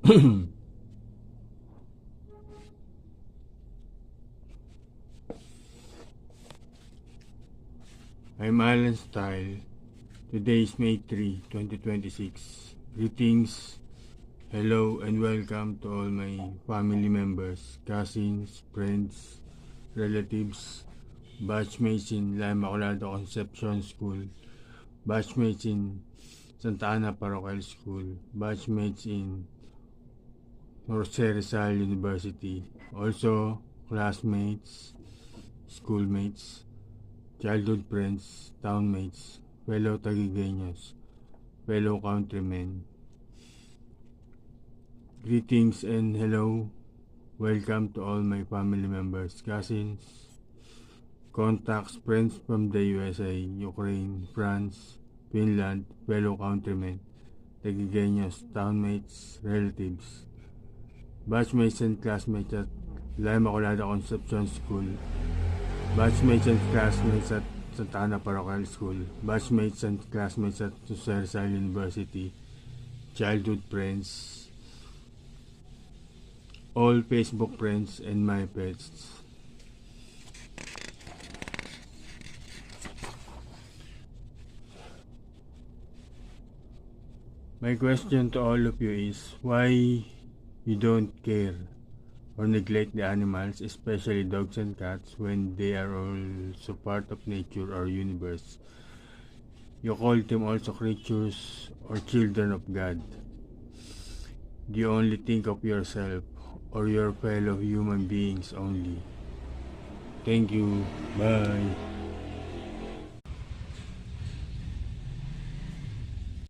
I'm Alan Style. Today is May 3, 2026. Greetings, hello, and welcome to all my family members, cousins, friends, relatives, batchmates in La Immaculada Concepcion School, batchmates in Santa Ana Parochial School, batchmates in Jose Rizal University, also classmates, schoolmates, childhood friends, townmates, fellow Taguigueños, fellow countrymen. Greetings and hello. Welcome to all my family members, cousins, contacts, friends from the USA, Ukraine, France, Finland, fellow countrymen, Taguigueños, townmates, relatives, batchmates and classmates at La Immaculada Concepcion School, batchmates and classmates at Santa Ana Parochial School, batchmates and classmates at Jose Rizal University, childhood friends, all Facebook friends, and my pets. My question to all of you is, why you don't care or neglect the animals, especially dogs and cats, when they are also part of nature or universe? You call them also creatures or children of God. Do you only think of yourself or your fellow human beings only? Thank you. Bye.